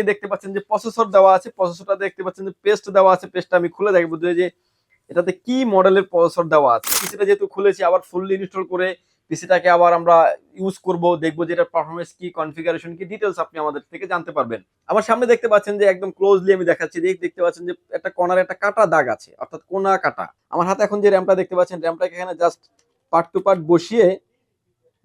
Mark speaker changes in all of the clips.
Speaker 1: দেখতে পাচ্ছেন যে প্রসেসর দেওয়া আছে, প্রসেসরটা দেখতে পাচ্ছেন যে পেস্ট দেওয়া আছে। পেস্টটা আমি খুলে দেখাবো যে এটাতে কি মডেলের প্রসেসর দেওয়া আছে। পিসিটা যেহেতু খুলেছি, আবার ফুললি ইনস্টল করে পিসিটাকে আবার আমরা ইউজ করব, দেখবো যে এটার পারফরমেন্স কি, কনফিগারেশন কি, ডিটেলস আপনি আমাদের থেকে জানতে পারবেন। আমার সামনে দেখতে পাচ্ছেন যে একদম ক্লোজলি আমি দেখাচ্ছি, দেখতে পাচ্ছেন যে একটা কর্নারে একটা কাটা দাগ আছে, অর্থাৎ কোনা কাটা। আমার হাতে এখন যে র্যামটা দেখতে পাচ্ছেন, র্যামটাকে এখানে জাস্ট পার্ট টু পার্ট বসিয়ে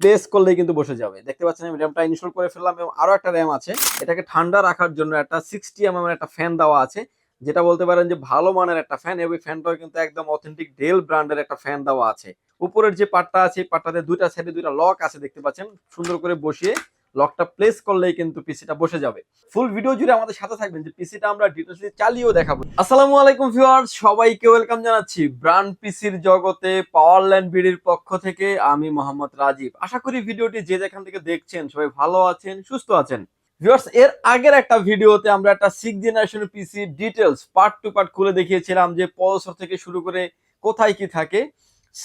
Speaker 1: প্রেস করলেই কিন্তু বসে যাবে। দেখতে পাচ্ছেন আমি র্যামটা ইনস্টল করে ফেললাম, এবং আরো একটা র্যাম আছে। এটাকে ঠান্ডা রাখার জন্য একটা 60 এর একটা ফ্যান দেওয়া আছে, যেটা বলতে পারেন যে ভালো মানের একটা ফ্যান। এবং ফ্যানটাও কিন্তু একদম অথেন্টিক ডেল ব্র্যান্ডের একটা ফ্যান দেওয়া আছে। উপরের যে পার্টটা আছে, এই পার্টটাতে দুইটা সাইডে দুইটা লক আছে, দেখতে পাচ্ছেন। সুন্দর করে বসিয়ে লকটা প্লেস করলেই কিন্তু পিসিটা বসে যাবে। ফুল ভিডিও জুড়ে আমাদের সাথে থাকবেন, যে পিসিটা আমরা ডিটেইলসলি চালিয়েও দেখাবো। আসসালামু আলাইকুম ভিউয়ার্স, সবাইকে ওয়েলকাম জানাচ্ছি ব্র্যান্ড পিসির জগতে পাওয়ারল্যান্ড বিডির পক্ষ থেকে। আমি মোহাম্মদ রাজীব। আশা করি ভিডিওটি যে যেখান থেকে দেখছেন সবাই ভালো আছেন, সুস্থ আছেন। ভিউয়ার্স, এর আগের একটা ভিডিওতে আমরা একটা 6th generation PC details part two part খুলে দেখিয়েছিলাম, যে প্রসেসর থেকে শুরু করে কোথায় কি থাকে।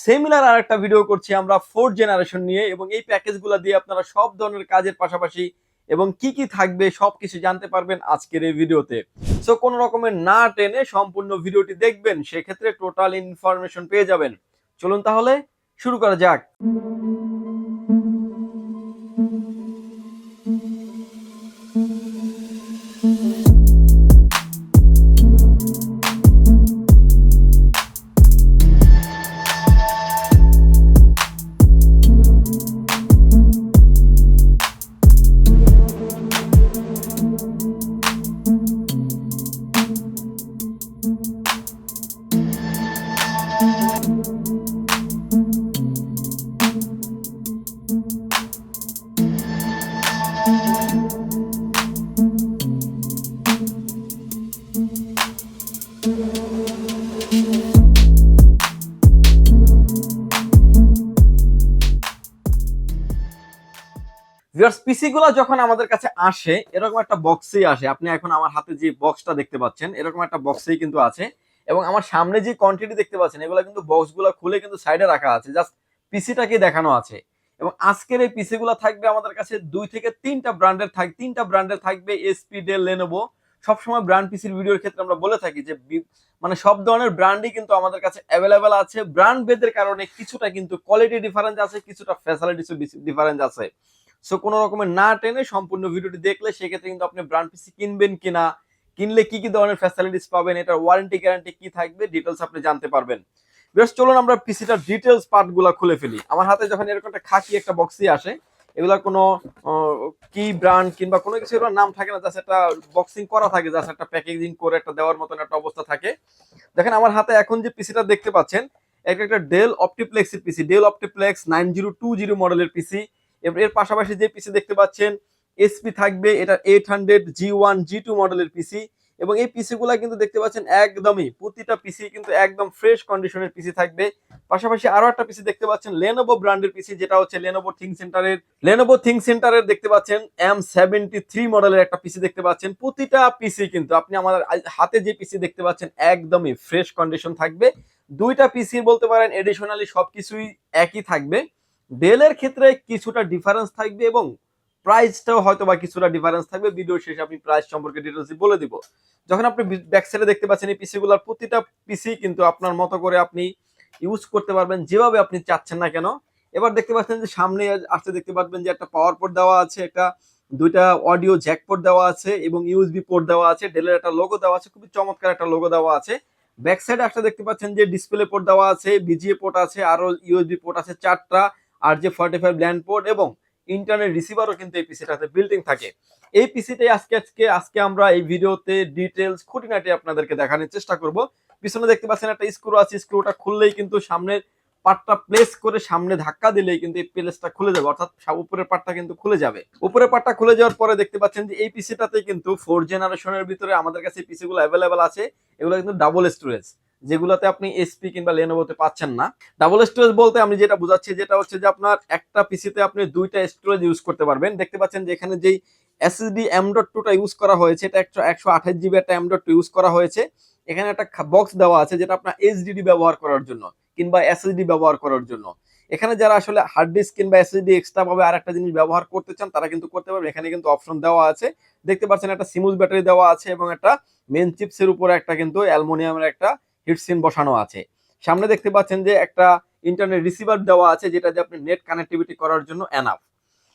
Speaker 1: সিমিলার আর একটা ভিডিও করছি আমরা 4th জেনারেশন নিয়ে, এবং এই প্যাকেজগুলো দিয়ে আপনারা সব ধরনের কাজের পাশাপাশি এবং কি কি থাকবে সবকিছু জানতে পারবেন আজকের এই ভিডিওতে। সো কোনো রকমের না টেনে সম্পূর্ণ ভিডিওটি দেখবেন, সেক্ষেত্রে টোটাল ইনফরমেশন পেয়ে যাবেন। চলুন তাহলে শুরু করা যাক। ভিউয়ার্স, পিসি গুলো যখন আমাদের কাছে আসে এরকম একটা বক্সেই আসে। আপনি এখন আমার হাতে যে বক্সটা দেখতে পাচ্ছেন, এরকম একটা বক্সেই কিন্তু আছে। এবং আমার সামনে যে কোয়ান্টিটি দেখতে পাচ্ছেন, এগুলো কিন্তু বক্সগুলো খুলে কিন্তু সাইডে রাখা আছে, জাস্ট পিসিটাকে দেখানো আছে। এবং আজকের এই পিসি গুলো থাকবে আমাদের কাছে 2 থেকে 3টা ব্র্যান্ডের থাকবে। 3টা ব্র্যান্ডের থাকবে, এসপি, ডেল, লেনোভো। সবসময় ব্র্যান্ড পিসির ভিডিওর ক্ষেত্রে আমরা বলে থাকি যে মানে সব ধরনের ব্র্যান্ডই কিন্তু আমাদের কাছে অ্যাভেলেবেল আছে। ব্র্যান্ড ভেদের কারণে কিছুটা কিন্তু কোয়ালিটি ডিফারেন্স আছে, কিছুটা ফ্যাসিলিটিস ডিফারেন্স আছে। সো কোনো রকমের না টেনে সম্পূর্ণ ভিডিওটি দেখলে সেক্ষেত্রে কিন্তু আপনি ব্র্যান্ড পিসি কিনবেন কিনা, কিনলে কি কি ধরনের ফ্যাসিলিটিস পাবেন, এটার ওয়ারেন্টি গ্যারান্টি কি থাকবে, ডিটেলস আপনি জানতে পারবেন। বেশ, চলুন আমরা পিসিটার ডিটেলস পার্টগুলো খুলে ফেলি। আমার হাতে যখন এরকম একটা খাকি একটা বক্সই আসে, এগুলা কোনো কি ব্র্যান্ড কিংবা কোনো কিছু নাম থাকে না, জাস্ট একটা বক্সিং করা থাকে, জাস্ট একটা প্যাকেজিং করে একটা দেওয়ার মতন একটা অবস্থা থাকে। দেখেন আমার হাতে এখন যে পিসিটা দেখতে পাচ্ছেন, একটা ডেল অপটিপ্লেক্সের পিসি, ডেল অপটিপ্লেক্স 9020 মডেলের পিসি। এর পাশাপাশি যে পিসি দেখতে পাচ্ছেন এসপি থাকবে, এটা 800 G1 G2 মডেলের পিসি। এবং এই পিসি গুলা কিন্তু দেখতে পাচ্ছেন একদমই প্রতিটা পিসি কিন্তু একদম ফ্রেশ কন্ডিশনের পিসি থাকবে। পাশাপাশি আরো একটা পিসি দেখতে পাচ্ছেন লেনোভো ব্র্যান্ডের পিসি, যেটা হচ্ছে লেনোভো থিঙ্ক সেন্টারের দেখতে পাচ্ছেন M73 মডেলের একটা পিসি দেখতে পাচ্ছেন। প্রতিটা পিসি কিন্তু আপনি আমার হাতে যে পিসি দেখতে পাচ্ছেন একদমই ফ্রেশ কন্ডিশন থাকবে। দুইটা পিসি বলতে পারেন এডিশনালি সবকিছুই একই থাকবে। ডেলের ক্ষেত্রে কিছুটা ডিফারেন্স থাকবে, এবং প্রাইসটাও হয়তো বা কিছুটা ডিফারেন্স থাকবে। ভিডিও শেষে আমি প্রাইস সম্পর্কে ডিটেইলস বলে দিব। যখন আপনি ব্যাক সাইডে দেখতে পাচ্ছেন এই পিসিগুলোর প্রতিটা পিসি কিন্তু আপনার মতো করে আপনি ইউজ করতে পারবেন যেভাবে আপনি চাচ্ছেন না কেন। এবার দেখতে পাচ্ছেন যে সামনে আসতে দেখতে পাচ্ছেন যে একটা পাওয়ার পোর্ট দেওয়া আছে, একটা দুইটা অডিও জ্যাক পোর্ট দেওয়া আছে, এবং ইউএসবি পোর্ট দেওয়া আছে। ডেলের একটা লোগো দেওয়া আছে, খুবই চমৎকার একটা লোগো দেওয়া আছে। ব্যাক সাইডে আসতে দেখতে পাচ্ছেন যে ডিসপ্লে পোর্ট দেওয়া আছে, বিজিএ পোর্ট আছে, আরো ইউএসবি পোর্ট আছে 4টা, আর যে 45 ল্যান্ড পোর্ট এবং ইন্টারনেট রিসিভারও কিন্তু এই পিসিটাতে বিল্ট ইন থাকে। এই পিসিটাই আজকে আমরা এই ভিডিওতে ডিটেলস খুঁটিনাটি আপনাদেরকে দেখানোর চেষ্টা করব। পিছনে দেখতে পাচ্ছেন একটা স্ক্রু আছে, স্ক্রুটা খুললেই কিন্তু সামনের পার্টটা প্লেস করে সামনে ধাক্কা দিলেই কিন্তু এই প্লেসটা খুলে যাবে, অর্থাৎ উপরের পার্টটা কিন্তু খুলে যাবে। উপরের পার্টটা খুলে যাওয়ার পরে দেখতে পাচ্ছেন যে এই পিসিটাতে কিন্তু 4th জেনারেশনের ভিতরে আমাদের কাছে এই পিসিগুলো অ্যাভেলেবেল আছে। এগুলো কিন্তু ডাবল স্টোরেজ, যেগুলোতে আপনি এসপি কিংবা লেনোভোতে পাচ্ছেন না। ডাবল স্টোরেজ বলতে আমি যেটা বোঝাচ্ছি, যেটা হচ্ছে যে আপনার একটা পিসিতে আপনি দুইটা স্টোরেজ ইউজ করতে পারবেন। দেখতে পাচ্ছেন যে এখানে যেই এসএসডি M.2টা ইউজ করা হয়েছে, এটা 128 জিবি একটা M.2 ইউজ করা হয়েছে। এখানে একটা বক্স দেওয়া আছে যেটা আপনার এইচডিডি ব্যবহার করার জন্য কিংবা এসএসডি ব্যবহার করার জন্য। এখানে যারা আসলে হার্ড ডিস্ক কিংবা এসএসডি এক্সট্রা ভাবে আর একটা জিনিস ব্যবহার করতে চান তারা কিন্তু করতে পারবে। এখানে কিন্তু অপশন দেওয়া আছে, দেখতে পাচ্ছেন একটা সিমুস ব্যাটারি দেওয়া আছে এবং একটা মেন চিপসের উপরে একটা কিন্তু অ্যালুমিনিয়ামের একটা হিটসিন বসানো আছে। সামনে দেখতে পাচ্ছেন যে একটা ইন্টারনেট রিসিভার দেওয়া আছে যেটা দিয়ে আপনি নেট কানেক্টিভিটি করার জন্য এনাফ।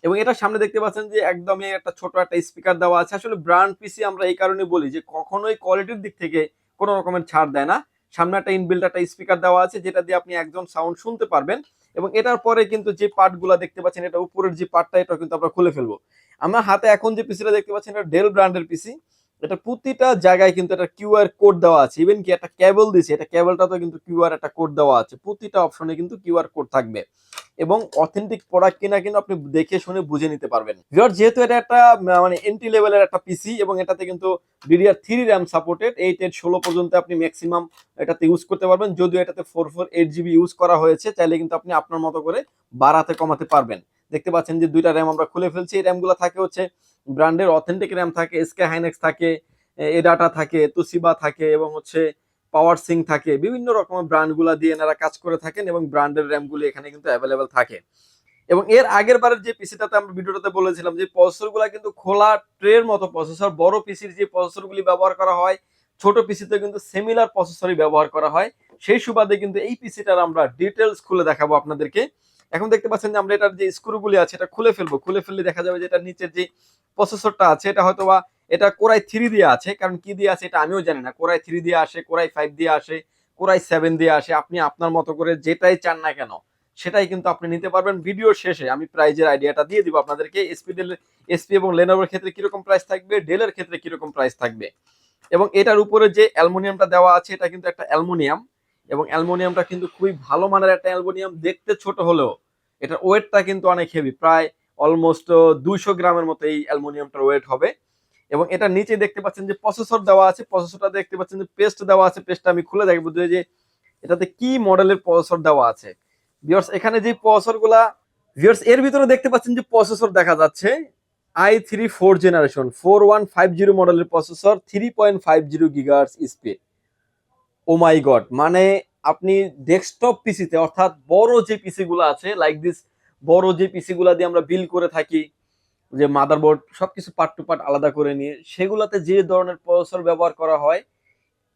Speaker 1: এবং এটার সামনে দেখতে পাচ্ছেন যে একদমই একটা ছোট একটা স্পিকার দেওয়া আছে। আসলে ব্র্যান্ড পিসি আমরা এই কারণে বলি যে কখনোই কোয়ালিটির দিক থেকে কোনো রকমের ছাড় দেয় না। সামনে একটা ইনবিল্ট একটা স্পিকার দেওয়া আছে যেটা দিয়ে আপনি একজন সাউন্ড শুনতে পারবেন। এবং এটার পরে কিন্তু যে পার্টগুলো দেখতে পাচ্ছেন, এটা উপরের যে পার্টটা এটা কিন্তু আমরা খুলে ফেলবো। আমার হাতে এখন যে পিসিটা দেখতে পাচ্ছেন এটা ডেল ব্র্যান্ডের পিসি। এটা প্রতিটা জায়গায় কিন্তু একটা কিউআর কোড দেওয়া আছে, ইভেন কি একটা কেবল দিছে, এটা কেবলটাতে কিন্তু কিউআর একটা কোড দেওয়া আছে, প্রতিটা অপশনে কিন্তু কিউআর কোড থাকবে এবং অথেন্টিক প্রোডাক্ট কিনা কিন্তু আপনি দেখে শুনে বুঝে নিতে পারবেন। ভিউয়ার, যেহেতু এটা একটা মানে এন্ট্রি লেভেলের একটা পিসি এবং এটাতে কিন্তু DDR3 র্যাম সাপোর্টেড, 8/16 পর্যন্ত আপনি ম্যাক্সিমাম এটাতে ইউজ করতে পারবেন। যদিও এটাতে 448GB ইউজ করা হয়েছে, চাইলে কিন্তু আপনি আপনার মতো করে বাড়াতে কমাতে পারবেন। দেখতে পাচ্ছেন যে দুইটা র্যাম আমরা খুলে ফেলছি। এই র্যামগুলো থাকে হচ্ছে ব্র্যান্ডের অথেন্টিক র্যাম থাকে, এসকে হাইনেক্স থাকে, এডাটা থাকে, তুসিবা থাকে এবং হচ্ছে পাওয়ার সিং থাকে, বিভিন্ন রকমের ব্র্যান্ডগুলো দিয়ে এনারা কাজ করে থাকেন এবং ব্র্যান্ডের র্যামগুলি এখানে কিন্তু অ্যাভেলেবেল থাকে। এবং এর আগের বারের যে পিসিটাতে আমরা ভিডিওটাতে বলেছিলাম যে প্রসেসরগুলো কিন্তু খোলা ট্রের মতো প্রসেসর, বড় পিসির যে প্রসেসরগুলি ব্যবহার করা হয় ছোট পিসিতে কিন্তু সিমিলার প্রসেসরই ব্যবহার করা হয়। সেই সুবাদে কিন্তু এই পিসিটার আমরা ডিটেলস খুলে দেখাবো আপনাদেরকে। এখন দেখতে পাচ্ছেন যে আমরা এটার যে স্ক্রুগুলি আছে এটা খুলে ফেলবো। খুলে ফেললে দেখা যাবে যে এটার নিচের যে প্রসেসরটা আছে এটা হয়তোবা এটা কোরাই 3 দিয়ে আছে, কারণ কি দিয়ে আছে এটা আমিও জানি না। কোরাই 3 দিয়ে আসে, কোরাই 5 দিয়ে আসে, কোরাই 7 দিয়ে আসে। আপনি আপনার মতো করে যেটাই চান না কেন সেটাই কিন্তু আপনি নিতে পারবেন। ভিডিও শেষে আমি প্রাইজের আইডিয়াটা দিয়ে দিব আপনাদেরকে। এসপি এবং লেনোভোর ক্ষেত্রে কিরকম প্রাইস থাকবে, ডেলের ক্ষেত্রে কিরকম প্রাইস থাকবে। এবং এটার উপরে যে অ্যালুমিনিয়ামটা দেওয়া আছে এটা কিন্তু একটা অ্যালুমিনিয়াম, এবং অ্যালুমিনিয়ামটা কিন্তু খুবই ভালো মানের একটা অ্যালুমিনিয়াম। দেখতে ছোট হলেও এটার ওয়েটটা কিন্তু অনেক হেভি, প্রায় অলমোস্ট 200 গ্রামের মতো এই অ্যালুমিনিয়ামটার ওয়েট হবে। এবং এটা নিচে দেখতে পাচ্ছেন যে প্রসেসর দেওয়া আছে, প্রসেসরটা দেখতে পাচ্ছেন যে পেস্ট দেওয়া আছে। পেস্টটা আমি খুলে দেখবো যে এটাতে কি মডেলের প্রসেসর দেওয়া আছে। ভিউয়ার্স, এখানে যে প্রসেসরগুলা ভিউয়ার্স এর ভিতরে দেখতে পাচ্ছেন যে প্রসেসর দেখা যাচ্ছে i3 4th জেনারেশন 4150 মডেলের প্রসেসর, 3.50 গিগাহার্টজ স্পিড। ও মাই গড, মানে আপনি ডেস্কটপ পিসিতে অর্থাৎ বড় যে পিসি গুলো আছে লাইক দিস, বড় যে পিসি গুলা দিয়ে আমরা বিল করে থাকি, যে মাদারবোর্ড সবকিছু পার্ট টু পার্ট আলাদা করে নিয়ে সেগুলাতে যে ধরনের প্রসেসর ব্যবহার করা হয়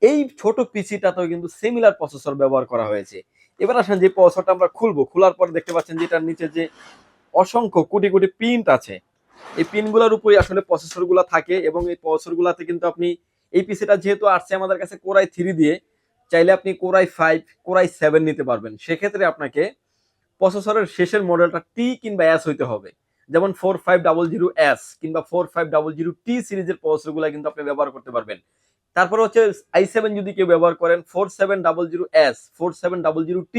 Speaker 1: এই ছোট পিসিটাতেও কিন্তু সিমিলার প্রসেসর ব্যবহার করা হয়েছে। এবার আসেন যে প্রসেসরটা আমরা খুলবো, খোলার পর দেখতে পাচ্ছেন যে এটার নিচে যে অসংখ্য কোটি কোটি পিন আছে, এই পিনগুলোর উপরে আসলে প্রসেসরগুলো থাকে এবং এই প্রসেসরগুলোতে কিন্তু আপনি এই পিসিটা যেহেতু আসছে আমাদের কাছে কোরাই 3 দিয়ে, চাইলে আপনি কোরাই 5 কোরাই 7 নিতে পারবেন। সেক্ষেত্রে আপনাকে প্রসেসরের শেষের মডেলটা টি কিংবা এস হইতে হবে। যেমন 4500S কিংবা 4500T সিরিজের প্রসেসরগুলো কিন্তু আপনি ব্যবহার করতে পারবেন। তারপরে হচ্ছে i7 যদি কেউ ব্যবহার করেন 4700S 4700T,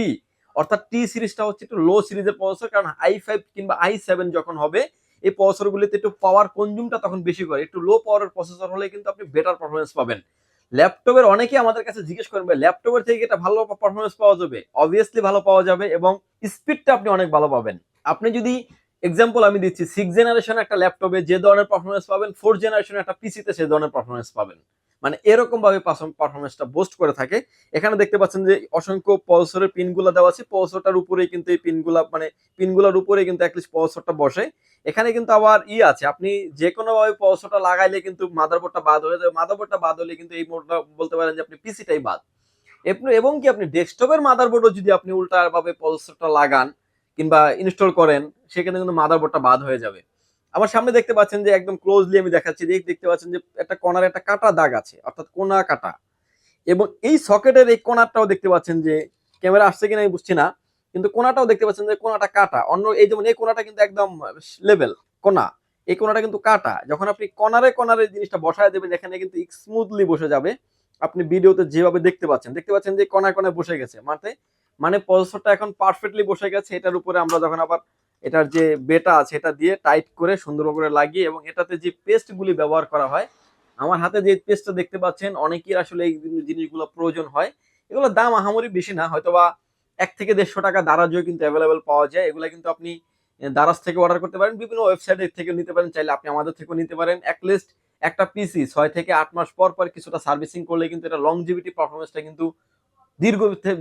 Speaker 1: অর্থাৎ টি সিরিজটা হচ্ছে একটু লো সিরিজের প্রসেসর, কারণ i5 কিংবা i7 যখন হবে এই প্রসেসরগুলিতে একটু পাওয়ার কনজিউমটা তখন বেশি করে। একটু লো পাওয়ারের প্রসেসর হলে কিন্তু আপনি বেটার পারফরমেন্স পাবেন। ল্যাপটপের অনেকে আমাদের কাছে জিজ্ঞেস করেন ভাই ল্যাপটপের থেকে এটা ভালো পারফরমেন্স পাওয়া যাবে? অবভিয়াসলি ভালো পাওয়া যাবে এবং স্পিডটা আপনি অনেক ভালো পাবেন। আপনি যদি এক্সাম্পল আমি দিচ্ছি 6 জেনারেশন একটা ল্যাপটপে যে ধরনের পারফরমেন্স পাবেন 4 জেনারেশন একটা পিসিতে সে ধরনের পারফরমেন্স পাবেন। মানে এরকম ভাবে পারফরমেন্সটা বুস্ট করে থাকে। এখানে দেখতে পাচ্ছেন যে অসংখ্য প্রসেসরের পিনগুলো দেওয়া আছে, প্রসেসরটার উপরেই কিন্তু এই পিনগুলা মানে পিনগুলোর উপরেই কিন্তু অ্যাটলিস্ট প্রসেসরটা বসে। এখানে কিন্তু আবার আছে, আপনি যে কোনো ভাবে প্রসেসরটা লাগাইলে কিন্তু মাদারবোর্ডটা বাদ হয়ে যাবে। মাদারবোর্ডটা বাদ হলে কিন্তু এই মোডটা বলতে পারেন যে আপনি পিসিটাই বাদ। এবং কি আপনি ডেস্কটপের মাদারবোর্ডও যদি আপনি উল্টা ভাবে প্রসেসরটা লাগান কিংবা ইনস্টল করেন সেখানে কিন্তু মাদারবোর্ডটা বাদ হয়ে যাবে। আমার সামনে দেখতে পাচ্ছেন যে একদম ক্লোজলি আমি দেখাচ্ছি, দেখতে পাচ্ছেন যে একটা কর্নারে একটা কাটা দাগ আছে, অর্থাৎ কোনা কাটা। এবং এই সকেটের এই কোনাটাও দেখতে পাচ্ছেন যে ক্যামেরা আসছে কিনা আমি বুঝছি না, কিন্তু কোনাটাও দেখতে পাচ্ছেন যে কোনাটা কাটা। অন্য এই যেমন এই কোনাটা কিন্তু একদম লেভেল কোনা, এই কোনাটা কিন্তু কাটা। যখন আপনি কর্নারে কর্নারে জিনিসটা বসায় দেবেন এখানে কিন্তু স্মুথলি বসে যাবে। আপনি ভিডিওতে যেভাবে দেখতে পাচ্ছেন যে কণায় কণায় বসে গেছে, মানে প্রসেসরটা এখন পারফেক্টলি বসে গেছে। এটার উপরে আমরা যখন আবার এটার যে বেটা আছে এটা দিয়ে টাইট করে সুন্দর করে লাগিয়ে, এবং এটাতে যে পেস্টগুলি ব্যবহার করা হয়, আমার হাতে যে পেস্টটা দেখতে পাচ্ছেন অনেকের আসলে এই জিনিসগুলো প্রয়োজন হয়। এগুলোর দাম আহামরি বেশি না, হয়তোবা 1 থেকে 150 টাকা দারাজও কিন্তু অ্যাভেলেবেল পাওয়া যায়। এগুলো কিন্তু আপনি দারাজ থেকে অর্ডার করতে পারেন, বিভিন্ন ওয়েবসাইট থেকে নিতে পারেন, চাইলে আপনি আমাদের থেকেও নিতে পারেন। অ্যাটলিস্ট একটা পিসি 6 থেকে 8 মাস পর পর কিছুটা সার্ভিসিং করলে কিন্তু এটা লংজিভিটি পারফরমেন্সটা কিন্তু দীর্ঘ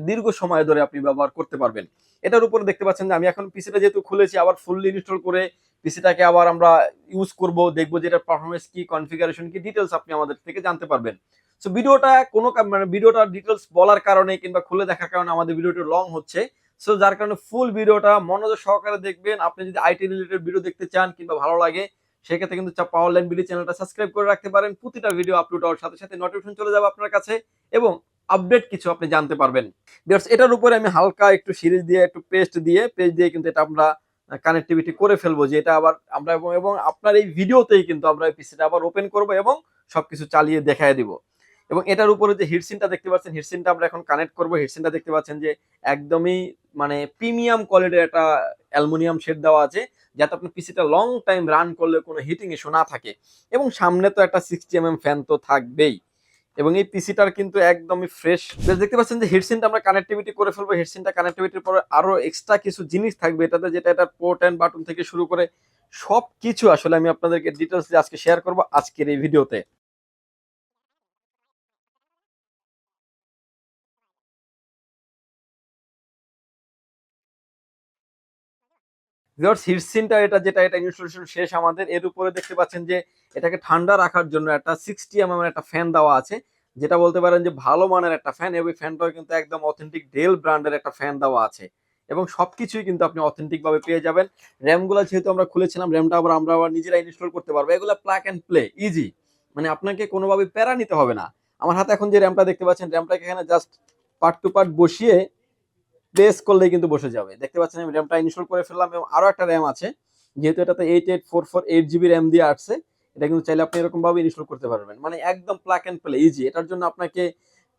Speaker 1: দীর্ঘ সময় ধরে আপনি ব্যবহার করতে পারবেন। এটার উপরে দেখতে পাচ্ছেন যে আমি এখন পিসিটা যেহেতু খুলেছি, আবার ফুললি ইনস্টল করে পিসিটাকে আবার আমরা ইউজ করব, দেখবো যে এটার পারফরমেন্স কি, কনফিগারেশন কি, ডিটেলস আপনি আমাদের থেকে জানতে পারবেন। সো ভিডিওটা কোনো মানে ভিডিওটার ডিটেলস বলার কারণে কিংবা খুলে দেখার কারণে আমাদের ভিডিওটা লং হচ্ছে। সো যার কারণে ফুল ভিডিওটা মনোযোগ সহকারে দেখবেন। আপনি যদি আইটি রিলেটেড ভিডিও দেখতে চান কিংবা ভালো লাগে, সেক্ষেত্রে কিন্তু পাওয়ার লাইন বিডি চ্যানেলটা সাবস্ক্রাইব করে রাখতে পারেন। প্রতিটা ভিডিও আপলোড হওয়ার সাথে সাথে নোটিফিকেশন চলে যাবে আপনার কাছে এবং আপডেট কিছু আপনি জানতে পারবেন। বিকজ এটার উপরে আমি হালকা একটু সিরিজ দিয়ে, একটু পেস্ট দিয়ে কিন্তু এটা আমরা কানেক্টিভিটি করে ফেলবো, যে এটা আবার আমরা এবং আপনার এই ভিডিওতেই কিন্তু আমরা পিসিটা আবার ওপেন করব এবং সবকিছু চালিয়ে দেখায় দিব। এবং এটার উপরে যে হিটসিনটা দেখতে পাচ্ছেন, হিটসিনটা আমরা এখন কানেক্ট করব। হিটসিনটা দেখতে পাচ্ছেন যে একদমই মানে প্রিমিয়াম কোয়ালিটির একটা অ্যালুমিনিয়াম শেড দেওয়া আছে, যাতে আপনার পিসিটা লং টাইম রান করলে কোনো হিটিং ইস্যু না থাকে। এবং সামনে তো একটা 60 mm ফ্যান তো থাকবেই। এবং এই পিসিটার কিন্তু একদমই ফ্রেশ। দেখতে পাচ্ছেন যে হেডসিনটা আমরা কানেক্টিভিটি করে ফেলবো। হেডসিনটা কানেক্টিভিটির পরে আরো এক্সট্রা কিছু জিনিস থাকবে এটাতে, যেটা এটা পোর্ট এন্ড বাটন থেকে শুরু করে সবকিছু আসলে আমি আপনাদেরকে ডিটেলস আজকে শেয়ার করব আজকের এই ভিডিওতে। ভিউয়ার্স, হিটসিনটা এটা যেটা এটা ইনস্টলেশন শেষ আমাদের। এর উপরে দেখতে পাচ্ছেন যে এটাকে ঠান্ডা রাখার জন্য একটা 60 mm একটা ফ্যান দেওয়া আছে, যেটা বলতে পারেন যে ভালো মানের একটা ফ্যান। এবং ফ্যানটাও কিন্তু একদম অথেন্টিক ডেল ব্র্যান্ডের একটা ফ্যান দেওয়া আছে এবং সবকিছুই কিন্তু আপনি অথেন্টিক ভাবে পেয়ে যাবেন। র্যামগুলো যেহেতু আমরা খুলেছিলাম, র্যামটা আমরা আবার নিজেরা ইনস্টল করতে পারবো। এগুলো প্লাগ এন্ড প্লে ইজি, মানে আপনাকে কোনোভাবে প্যারা নিতে হবে না। আমার হাতে এখন যে র্যামটা দেখতে পাচ্ছেন, র্যামটাকে এখানে জাস্ট পার্ট টু পার্ট বসিয়ে প্রেস করলেই কিন্তু বসে যাবে। দেখতে পাচ্ছেন আমি র্যামটা ইনস্টল করে ফেললাম এবং আরো একটা র্যাম আছে, যেহেতু এটাতে 88448 GB র্যাম দিয়ে আসছে, এটা কিন্তু চাইলে আপনি এরকম ভাবে ইনস্টল করতে পারবেন, মানে একদম প্লাগ এন্ড প্লে ইজি। এটার জন্য আপনাকে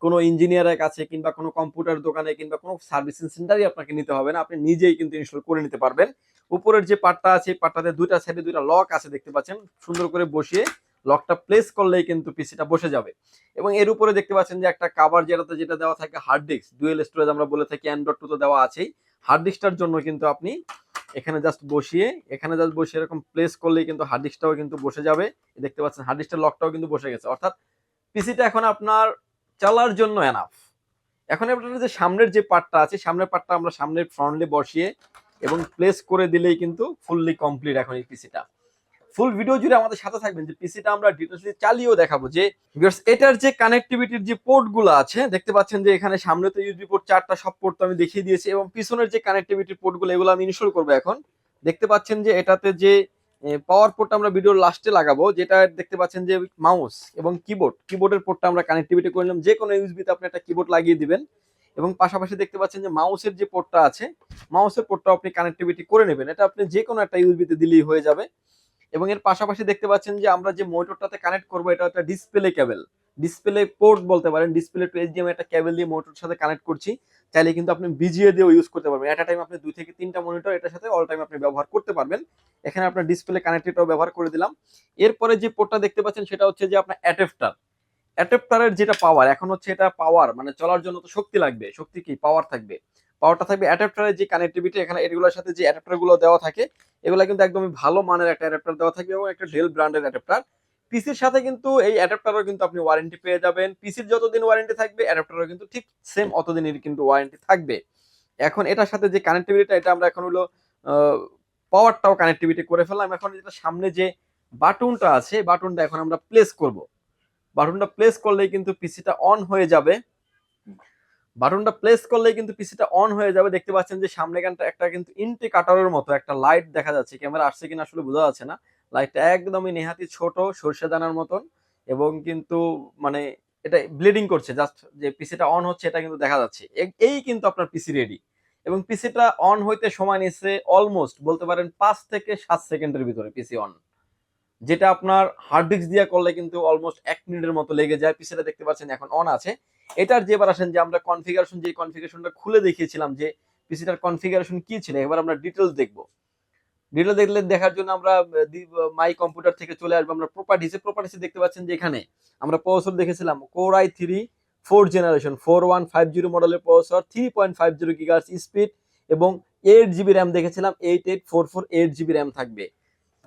Speaker 1: কোনো ইঞ্জিনিয়ারের কাছে কিংবা কোনো কম্পিউটার দোকানে কিংবা কোনো সার্ভিসিং সেন্টারই আপনাকে নিতে হবে না, আপনি নিজেই কিন্তু ইনস্টল করে নিতে পারবেন। উপরের যে পার্টটা আছে, পার্টটাতে দুইটা সাইডে দুইটা লক আছে দেখতে পাচ্ছেন, সুন্দর করে বসিয়ে লকটা প্লেস করলেই কিন্তু পিসিটা বসে যাবে। এবং এর উপরে দেখতে পাচ্ছেন যে একটা কভার, যেটা দেওয়া থাকে হার্ড ডিস্ক, ডুয়েল স্টোরেজ আমরা বলে থাকি, অ্যান্ড্রয়েড তো দেওয়া আছেই। হার্ড ডিস্কটার জন্য কিন্তু আপনি এখানে জাস্ট বসিয়ে এরকম প্লেস করলেই কিন্তু হার্ড ডিস্কটাও কিন্তু বসে যাবে। দেখতে পাচ্ছেন হার্ড ডিস্কের লকটাও কিন্তু বসে গেছে, অর্থাৎ পিসিটা এখন আপনার চলার জন্য এনাফ। এখন আপনার যে সামনের যে পার্টটা আছে, সামনের পার্টটা আমরা সামনের ফ্রন্টলি বসিয়ে এবং প্লেস করে দিলেই কিন্তু ফুললি কমপ্লিট এখন এই পিসিটা। ফুল ভিডিও জুড়ে আমাদের সাথে থাকবেন, যে পিসিটা আমরা ডিটেইলসলি চালিয়েও দেখাবো। যে এটার যে কানেক্টিভিটির যে পোর্ট গুলো আছে দেখতে পাচ্ছেন যে এখানে সামনে তো ইউএসবি পোর্ট চারটা, সব পোর্ট তো আমি দেখিয়ে দিয়েছি, এবং পিছনের যে কানেক্টিভিটির পোর্ট গুলো এগুলো আমি ইনস্টল করবো এখন। দেখতে পাচ্ছেন যে এটাতে যে পাওয়ার পোর্ট আমরা ভিডিওর লাস্টে লাগাবো, যেটা দেখতে পাচ্ছেন যে মাউস এবং কিবোর্ডের পোর্টটা আমরা কানেক্টিভিটি করে নিলাম। যে কোনো ইউএসবি তে আপনি একটা কিবোর্ড লাগিয়ে দিবেন এবং পাশাপাশি দেখতে পাচ্ছেন যে মাউসের যে পোর্টটা আছে, মাউসের পোর্টটাও আপনি কানেক্টিভিটি করে নেবেন। এটা আপনি যে কোনো একটা ইউএসবি তে দিলেই হয়ে যাবে। এবং এর পাশাপাশি দেখতে পাচ্ছেন যে আমরা যে মোটরটাতে কানেক্ট করবো, এটা একটা ডিসপ্লে কেবল, ডিসপ্লে পোর্ট বলতে পারেন, ডিসপ্লে টু এইচডিএমআই একটা কেবল দিয়ে মোটরের সাথে কানেক্ট করছি। চাইলে কিন্তু আপনি বিজিএ দিয়েও ইউজ করতে পারবেন। এট আ টাইম আপনি 2 থেকে 3টা মনিটর এটার সাথে অল টাইম আপনি ব্যবহার করতে পারবেন। এখানে আপনার ডিসপ্লে কানেক্টেডটাও ব্যবহার করে দিলাম। এরপরে যে পোর্টটা দেখতে পাচ্ছেন সেটা হচ্ছে যে আপনার অ্যাডাপ্টারের যেটা পাওয়ার, এখন হচ্ছে এটা পাওয়ার মানে চলার জন্য তো শক্তি লাগবে, শক্তি কি পাওয়ার থাকবে, পাওয়ারটা থাকবে অ্যাডাপ্টারের যে কানেক্টিভিটি। এখানে এগুলোর সাথে যে অ্যাডাপ্টার গুলো দেওয়া থাকে, এগুলো কিন্তু একদমই ভালো মানের একটা অ্যাডাপ্টার দেওয়া থাকবে এবং একটা ডেল ব্র্যান্ডের অ্যাডাপ্টার। পিসির সাথে কিন্তু এই অ্যাডাপ্টারও কিন্তু আপনি ওয়ারেন্টি পেয়ে যাবেন। পিসির যতদিন ওয়ারেন্টি থাকবে, অ্যাডাপ্টারও কিন্তু ঠিক সেম অতদিনের কিন্তু ওয়ারেন্টি থাকবে। এখন এটার সাথে যে কানেক্টিভিটিটা, এটা আমরা এখন হলো পাওয়ারটাও কানেক্টিভিটি করে ফেললাম। এখন যেটা সামনে যে বাটনটা আছে, বাটনটা এখন আমরা প্লেস করব। বাটনটা প্লেস করলেই কিন্তু পিসিটা অন হয়ে যাবে। বাটনটা প্লেস করলেই কিন্তু পিসিটা অন হয়ে যাবে। দেখতে পাচ্ছেন যে সামনে একটা কিন্তু ইন্ডিকেটরের মতো একটা লাইট দেখা যাচ্ছে, ক্যামেরা আসছে কিনা আসলে বোঝা যাচ্ছে না। লাইটটা একদমই নেহাতি ছোট, সরষে দানার মতন, এবং কিন্তু মানে এটা ব্লিডিং করছে, জাস্ট যে পিসিটা অন হচ্ছে এটা কিন্তু দেখা যাচ্ছে। এই কিন্তু আপনার পিসি রেডি। এবং পিসিটা অন হইতে সময় নিচ্ছে অলমোস্ট বলতে পারেন 5 থেকে 7 সেকেন্ডের ভিতরে পিসি অন, যেটা আপনার হার্ড ডিস্ক দিয়ে করলে কিন্তু অলমোস্ট 1 মিনিটের মতো লেগে যায়। পিসিটা দেখতে পাচ্ছেন এখন অন আছে। এটার যে এবার আসেন যে আমরা কনফিগারেশনটা খুলে দেখিয়েছিলাম যে পিসিটার কনফিগারেশন কি ছিল, এবার আমরা ডিটেলস দেখব। ডিটেল দেখার জন্য আমরা মাই কম্পিউটার থেকে চলে আসবো আমরা প্রপার্টিসে দেখতে পাচ্ছেন যে এখানে আমরা প্রসেসর দেখেছিলাম কোর i3 4th জেনারেশন 4150 মডেলের প্রসেসর, 3.50 গিগাহার্টজ স্পিড এবং 8 GB র্যাম দেখেছিলাম, 88448 GB র্যাম থাকবে।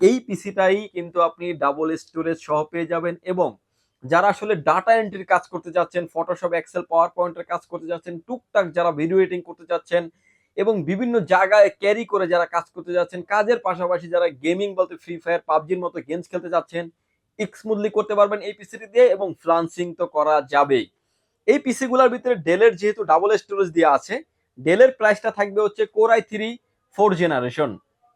Speaker 1: এই পিসিটাই কিন্তু আপনি ডাবল স্টোরেজ সহ পেয়ে যাবেন। এবং যারা আসলে ডাটা এন্ট্রির কাজ করতে যাচ্ছেন, ফটোশপ, এক্সেল, পাওয়ার পয়েন্টের কাজ করতে যাচ্ছেন, টুকটাক যারা ভিডিও এডিটিং করতে যাচ্ছেন এবং বিভিন্ন জায়গায় ক্যারি করে যারা কাজ করতে যাচ্ছেন, কাজের পাশাপাশি যারা গেমিং বলতে ফ্রি ফায়ার, পাবজির মতো গেমস খেলতে যাচ্ছেন, স্মুথলি করতে পারবেন এই পিসিটি দিয়ে এবং ফ্রিল্যান্সিং তো করা যাবেই। এই পিসি গুলার ভিতরে ডেলের যেহেতু ডাবল স্টোরেজ দেওয়া আছে, ডেলের প্রাইসটা থাকবে হচ্ছে core i3 4 generation,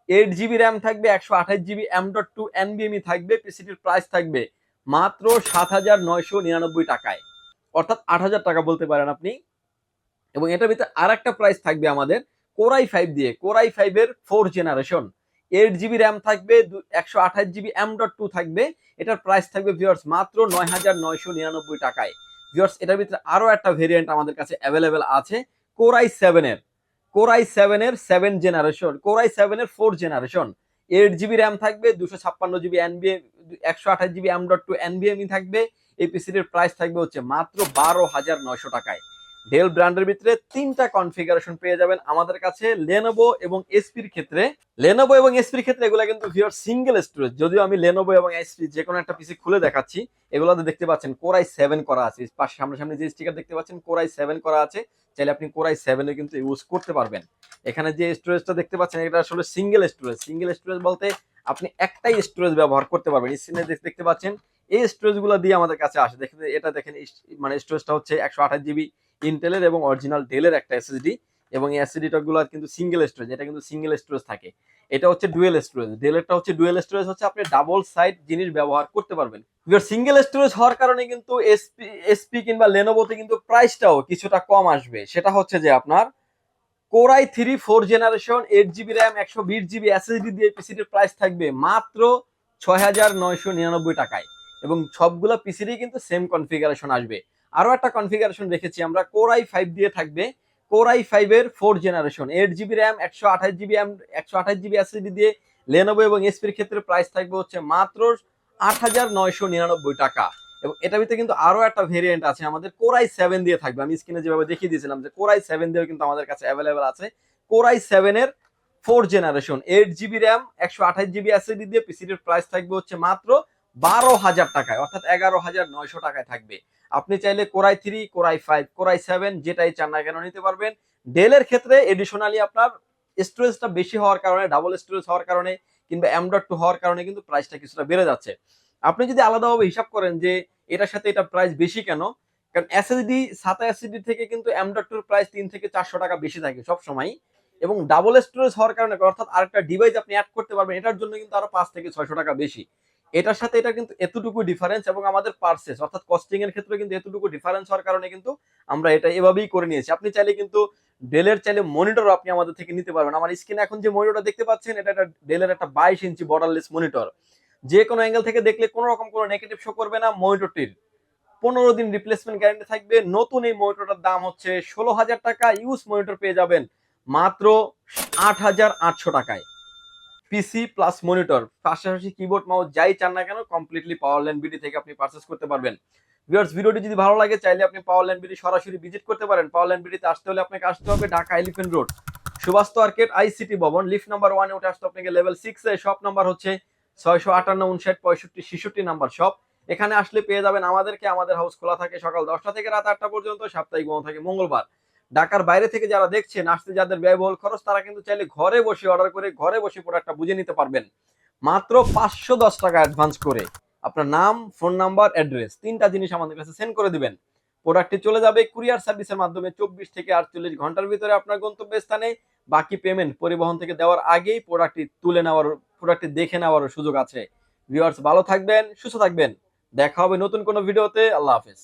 Speaker 1: 8 GB RAM থাকবে, 128 জিবি M.2 NVMe থাকবে। পিসিটির প্রাইস থাকবে মাত্র 7,999 টাকায়, অর্থাৎ 8,000 টাকা বলতে পারেন আপনি। এবং এটার ভিতরে আর একটা প্রাইস থাকবে আমাদের কোর i5 দিয়ে, কোর i5 এর 4 জেনারেশন, 8 জিবি র্যাম থাকবে, 128 জিবি M.2 থাকবে। এটার প্রাইস থাকবে ভিউয়ার্স মাত্র 9,999 টাকায়। ভিউয়ার্স এটার ভিতরে আরো একটা ভেরিয়েন্ট আমাদের কাছে অ্যাভেলেবেল আছে কোর i7 এর, কোর i7 এর 7 জেনারেশন, কোর i7 এর 4 জেনারেশন, 8 জিবি র্যাম থাকবে, 256 GB NVMe, 128 GB M.2 NVMe থাকবে। এই পিসিটির প্রাইস থাকবে হচ্ছে মাত্র 12,900 টাকায়। ডেল ব্র্যান্ডের ভিতরে 3টা কনফিগারেশন পেয়ে যাবেন আমাদের কাছে। লেনোভো এবং এসপির ক্ষেত্রে, লেনোভো এবং এসপির ক্ষেত্রে এগুলো কিন্তু ভিউয়ার সিঙ্গেল স্টোরেজ, যদিও আমি লেনোভো এবং এসপি যে কোনো একটা পিসি খুলে দেখাচ্ছি, এগুলোতে দেখতে পাচ্ছেন কোর i7 করা আছে, পাশে সামনাসামনি যে স্টিকার দেখতে পাচ্ছেন কোর i7 করা আছে, চাইলে আপনি কোর i7 এ কিন্তু ইউজ করতে পারবেন। এখানে যে স্টোরেজটা দেখতে পাচ্ছেন এটা আসলে সিঙ্গেল স্টোরেজ, সিঙ্গেল স্টোরেজ বলতে আপনি একটাই স্টোরেজ ব্যবহার করতে পারবেন। স্ক্রিনে দেখতে পাচ্ছেন এই স্টোরেজগুলো দিয়ে আমাদের কাছে আসে, দেখেন এটা দেখেন, মানে স্টোরেজটা হচ্ছে 128 জিবি ইন্টেলের এবং অরিজিনাল ডেলের একটা এসএসডি, এবং এই এসএসডিটা গুলো কিন্তু সিঙ্গেল স্টোরেজ, এটা কিন্তু সিঙ্গেল স্টোরেজ থাকে। এটা হচ্ছে ডুয়েল স্টোরেজ, ডেলেরটা হচ্ছে ডুয়েল স্টোরেজ, হচ্ছে আপনি ডাবল সাইড জিনিস ব্যবহার করতে পারবেন। সিঙ্গেল স্টোরেজ হওয়ার কারণে কিন্তু এসপি কিংবা লেনোভোতে কিন্তু প্রাইসটাও কিছুটা কম আসবে। সেটা হচ্ছে যে আপনার core i3 4 generation, 8 GB RAM, 120 GB SSD দিয়ে পিসিটির প্রাইস থাকবে মাত্র 6,999 টাকায়, এবং সবগুলো পিসিরই কিন্তু সেম কনফিগারেশন আসবে। আরো একটা কনফিগারেশন রেখেছি আমরা, কোর i5 দিয়ে থাকবে, কোর i5 এর 4 generation, 8 GB RAM, 128 GB SSD দিয়ে লেনোভো এবং এসপির ক্ষেত্রে প্রাইস থাকবে হচ্ছে মাত্র 8,999 টাকা। এবং এটার ভিতরে কিন্তু আরো একটা ভেরিয়েন্ট আছে আমাদের, কোর i7 দিয়ে থাকবে। আমি স্ক্রিনে যেভাবে দেখিয়ে দিয়েছিলাম যে কোর i7 দিয়েও কিন্তু আমাদের কাছে অ্যাভেলেবেল আছে। কোর i7 এর 4 generation, 8 GB RAM, 128 GB SSD দিয়ে পিসিটির প্রাইস থাকবে হচ্ছে মাত্র 12,000 টাকায়, অর্থাৎ 11,900 টাকায় থাকবে। আপনি চাইলে core i3, core i5, core i7 যেটাই চান না কেন নিতে পারবেন। ডেলের ক্ষেত্রে এডিশনালি আপনার স্টোরেজটা বেশি হওয়ার কারণে, ডাবল স্টোরেজ হওয়ার কারণে কিংবা M.2 হওয়ার কারণে কিন্তু প্রাইসটা কিছুটা বেড়ে যাচ্ছে। আপনি যদি আলাদাভাবে হিসাব করেন যে এটার সাথে এটা প্রাইস বেশি কেন, কারণ এসএসডি, SATA এসএসডি থেকে কিন্তু M.2 প্রাইস 3 থেকে 400 টাকা বেশি থাকে সব সময়, এবং ডাবল স্টোরেজ হওয়ার কারণে, অর্থাৎ আরেকটা ডিভাইস আপনি অ্যাড করতে পারবেন, এটার জন্য কিন্তু আরো 5 থেকে 600 টাকা বেশি। এটার সাথে এটা কিন্তু এতটুকু ডিফারেন্স, এবং আমাদের পারচেজ অর্থাৎ কস্টিং এর ক্ষেত্রে কিন্তু এতটুকু ডিফারেন্স হওয়ার কারণে কিন্তু আমরা এটা এভাবেই করে নিয়েছি। আপনি চাইলে কিন্তু ডেলের চাইলে মনিটর আপনি আমাদের থেকে নিতে পারবেন। আমার স্ক্রিনে এখন যে মনিটরটা দেখতে পাচ্ছেন এটা একটা ডেলের একটা 22 ইঞ্চি বর্ডারলেস মনিটর, যে কোনো অ্যাঙ্গেল থেকে দেখলে কোনো রকম কোনো নেগেটিভ শো করবে না। মনিটরটির 15 দিন রিপ্লেসমেন্ট গ্যারান্টি থাকবে। নতুন এই মনিটরটার দাম হচ্ছে 16,000 টাকা, ইউজ মনিটর পেয়ে যাবেন মাত্র 8,800 টাকায়। পিসি প্লাস মনিটর, পাশাপাশি কিবোর্ড মাউস যাই চান না কেন কমপ্লিটলি পাওয়ারল্যান্ড বিডি থেকে আপনি পারচেজ করতে পারবেন। ভিউয়ার্স ভিডিওটি যদি ভালো লাগে চাইলে আপনি পাওয়ারল্যান্ড বিডি সরাসরি ভিজিট করতে পারেন। পাওয়ারল্যান্ড বিডিতে আসতে হলে আপনাকে আসতে হবে Dhaka elephant road, Subastu arcade, ICT ভবন, লিফট নাম্বার 1 এ উঠে আসতে আপনাকে লেভেল 6 এ। শপ নাম্বার হচ্ছে 658 59 65 66 নাম্বার শপ। এখানে আসলে পেয়ে যাবেন আমাদেরকে। আমাদের হাউস খোলা থাকে সকাল 10টা থেকে রাত 8টা পর্যন্ত, সাপ্তাহিক বন্ধ থাকে মঙ্গলবার। ঢাকার বাইরে থেকে যারা দেখছেন, আসতে যাদের ব্যয়বহুল খরচ, তারা কিন্তু চাইলে ঘরে বসে অর্ডার করে ঘরে বসে প্রোডাক্টটা বুঝে নিতে পারবেন মাত্র 510 টাকা অ্যাডভান্স করে। আপনার নাম, ফোন নাম্বার, অ্যাড্রেস 3টা জিনিস আমাদের কাছে সেন্ড করে দিবেন। প্রোডাক্টটি চলে যাবে কুরিয়ার সার্ভিসের মাধ্যমে 24 থেকে 48 ঘন্টার ভিতরে আপনার গন্তব্যস্থানে। বাকি পেমেন্ট পরিবহন থেকে দেওয়ার আগেই প্রোডাক্টটি তুলে নেওয়ার, প্রোডাক্টটি দেখে নেওয়ার সুযোগ আছে। ভিউয়ার্স ভালো থাকবেন, সুস্থ থাকবেন, দেখা হবে নতুন কোনো ভিডিওতে। আল্লাহ হাফেজ।